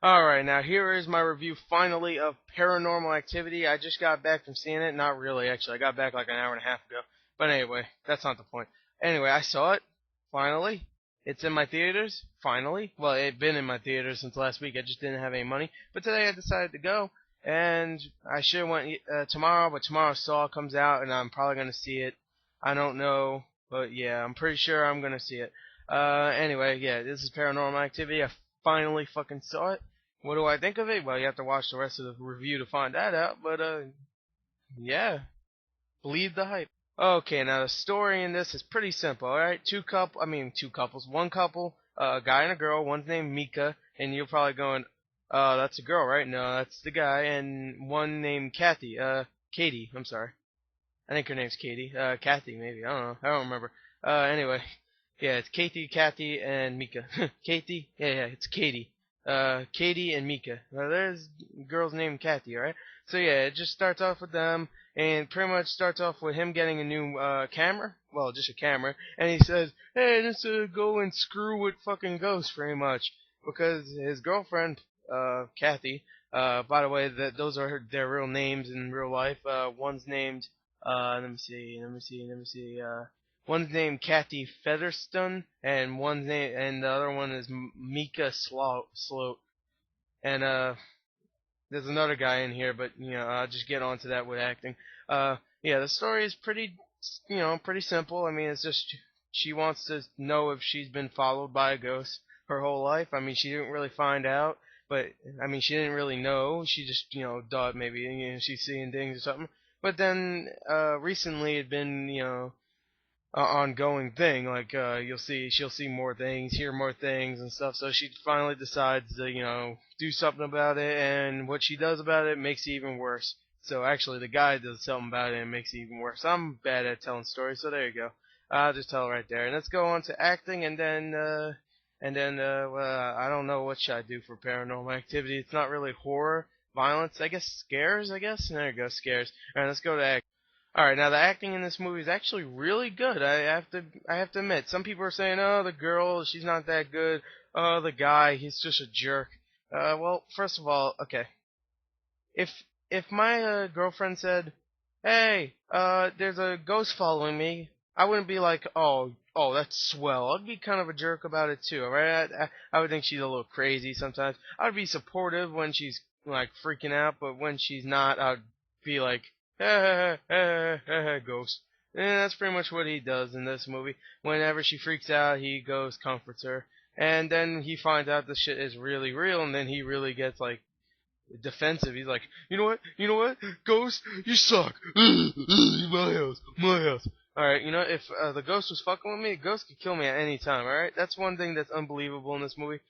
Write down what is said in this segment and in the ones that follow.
Alright, now here is my review finally of Paranormal Activity. I just got back from seeing it. Not really, actually. I got back like an hour and a half ago. But anyway, that's not the point. Anyway, I saw it. Finally. It's in my theaters. Finally. Well, it had been in my theaters since last week. I just didn't have any money. But today I decided to go. And I should have went tomorrow, but tomorrow Saw comes out, and I'm probably going to see it. I don't know, but yeah, I'm pretty sure I'm going to see it. Anyway, yeah, this is Paranormal Activity. I finally fucking saw it. What do I think of it? Well, you have to watch the rest of the review to find that out, but yeah, believe the hype. Okay, now the story in this is pretty simple, alright? Two couples, one couple, a guy and a girl, one's named Mika, and you're probably going, that's a girl, right? No, that's the guy, and one named Katie, I'm sorry. I think her name's Katie, Kathy maybe, I don't know, I don't remember. Anyway, yeah, it's Kathy, and Mika. Katie? Yeah, it's Katie. Katie and Mika. Now there's girls named Kathy, alright? So yeah, it just starts off with them, and pretty much starts off with him getting a new, camera. Well, just a camera. And he says, hey, let's, go and screw with fucking ghosts, pretty much. Because his girlfriend, Kathy, by the way, those are their real names in real life. One's named, let me see, one's named Kathy Featherston, and the other one is Mika Sloat. And there's another guy in here, but I'll just get onto that with acting. Yeah, the story is pretty simple. I mean, it's just she wants to know if she's been followed by a ghost her whole life. I mean, she didn't really find out, but I mean, she didn't really know. She just thought maybe she's seeing things or something. But then recently it'd been ongoing thing. Like she'll see more things, hear more things and stuff. So she finally decides to do something about it, and what she does about it makes it even worse. So actually, the guy does something about it and makes it even worse. I'm bad at telling stories, so there you go. I'll just tell it right there. And let's go on to acting, and then well, I don't know what should I do for Paranormal Activity. It's not really horror, violence. I guess scares. I guess there you go, scares. All right, let's go to acting. Alright, now the acting in this movie is actually really good. I have to admit. Some people are saying, "Oh, the girl, she's not that good. Oh, the guy, he's just a jerk." Well, first of all, okay. If my girlfriend said, "Hey, there's a ghost following me," I wouldn't be like, "Oh, that's swell." I'd be kind of a jerk about it too, alright? I would think she's a little crazy sometimes. I'd be supportive when she's like freaking out, but when she's not, I'd be like, ghost. And that's pretty much what he does in this movie. Whenever she freaks out, he goes, comforts her. And then he finds out the shit is really real, and then he really gets, like, defensive. He's like, you know what, ghost, you suck. My house, my house. Alright, if the ghost was fucking with me, the ghost could kill me at any time, alright? That's one thing that's unbelievable in this movie.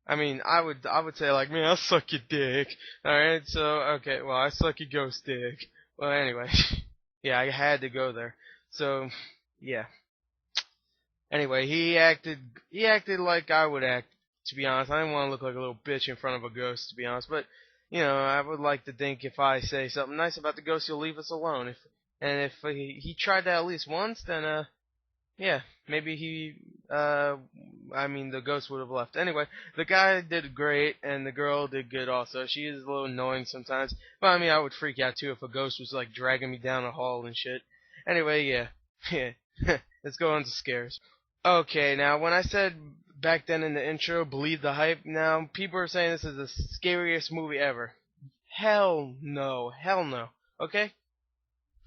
I mean, I would say like, man, I'll suck your dick. Alright, so, okay, well, I suck your ghost dick. Well, anyway. Yeah, I had to go there. So, yeah. Anyway, he acted like I would act, to be honest. I didn't want to look like a little bitch in front of a ghost, to be honest. But, I would like to think if I say something nice about the ghost, he'll leave us alone. If he tried that at least once, then, yeah, maybe the ghost would have left. Anyway, the guy did great, and the girl did good also. She is a little annoying sometimes, but I mean, I would freak out too if a ghost was like dragging me down a hall and shit. Anyway, yeah, yeah. Let's go on to scares. Okay, now when I said back then in the intro, believe the hype, now people are saying this is the scariest movie ever. Hell no, hell no. Okay?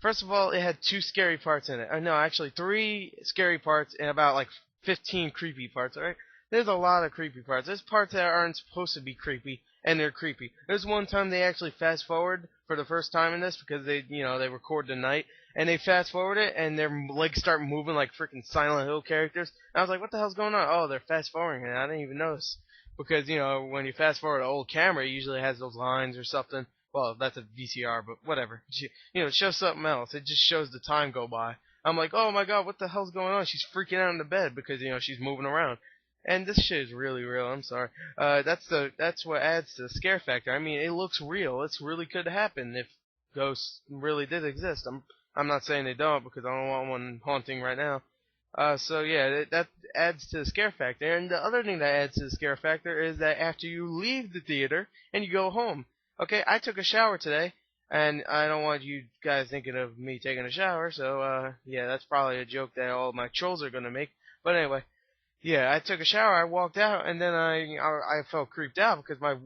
First of all, it had two scary parts in it. No, actually, three scary parts and about like 15 creepy parts, alright? There's a lot of creepy parts. There's parts that aren't supposed to be creepy, and they're creepy. There's one time they actually fast forward for the first time in this because they record the night, and they fast forward it, and their legs start moving like freaking Silent Hill characters. And I was like, what the hell's going on? Oh, they're fast forwarding it. I didn't even notice. Because, when you fast forward an old camera, it usually has those lines or something. Well, that's a VCR, but whatever. It shows something else. It just shows the time go by. I'm like, oh my god, what the hell's going on? She's freaking out in the bed because, she's moving around. And this shit is really real. I'm sorry. That's what adds to the scare factor. I mean, it looks real. It's really could happen if ghosts really did exist. I'm not saying they don't because I don't want one haunting right now. So yeah, that adds to the scare factor. And the other thing that adds to the scare factor is that after you leave the theater and you go home, okay, I took a shower today, and I don't want you guys thinking of me taking a shower. So yeah, that's probably a joke that all my trolls are gonna make. But anyway, yeah, I took a shower. I walked out, and then I felt creeped out because my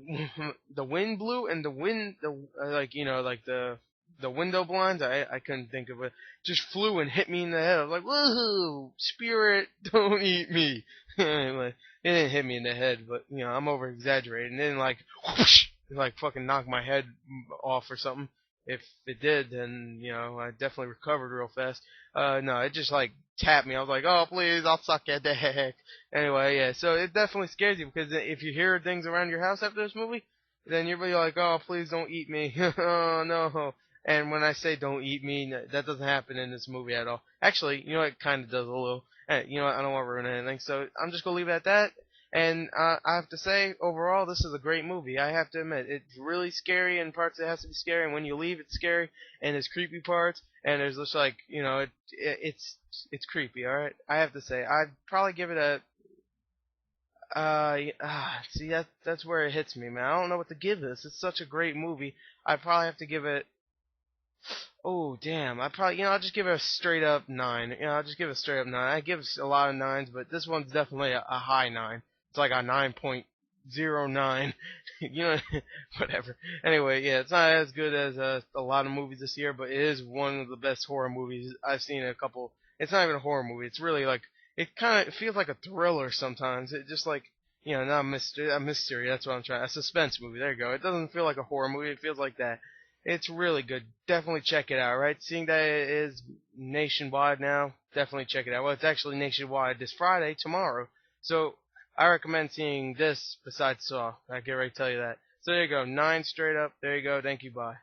the wind blew, and the wind like like the window blinds. I couldn't think of it. Just flew and hit me in the head. I was like, woohoo, spirit, don't eat me. Like, it didn't hit me in the head, but I'm over exaggerating. It didn't like whoosh, it like fucking knock my head off or something. If it did, then I definitely recovered real fast. No, it just like tapped me. I was like, oh please, I'll suck your dick. Anyway, yeah, so it definitely scares you because if you hear things around your house after this movie, then you're really like, oh, please don't eat me. Oh, no. And when I say don't eat me, that doesn't happen in this movie at all. Actually, it kind of does a little. You know what, I don't want to ruin anything, so I'm just going to leave it at that. And I have to say, overall, this is a great movie. I have to admit, it's really scary in parts it has to be scary, and when you leave, it's scary, and there's creepy parts, and there's just like, it's creepy, alright? I have to say, I'd probably give it a see that's where it hits me, man. I don't know what to give this. It's such a great movie. I probably have to give it. Oh damn! I probably I'll just give it a straight up 9. I'll just give it a straight up 9. I give a lot of 9s, but this one's definitely a high 9. It's like a 9.09. Whatever. Anyway, yeah, it's not as good as a lot of movies this year, but it is one of the best horror movies I've seen in a couple. It's not even a horror movie. It's really like it feels like a thriller sometimes. It just like not a mystery. That's what I'm trying. A suspense movie. There you go. It doesn't feel like a horror movie. It feels like that. It's really good. Definitely check it out, right? Seeing that it is nationwide now, definitely check it out. Well, it's actually nationwide this Friday, tomorrow. So I recommend seeing this besides Saw. I get ready to tell you that. So there you go. 9 straight up. There you go. Thank you. Bye.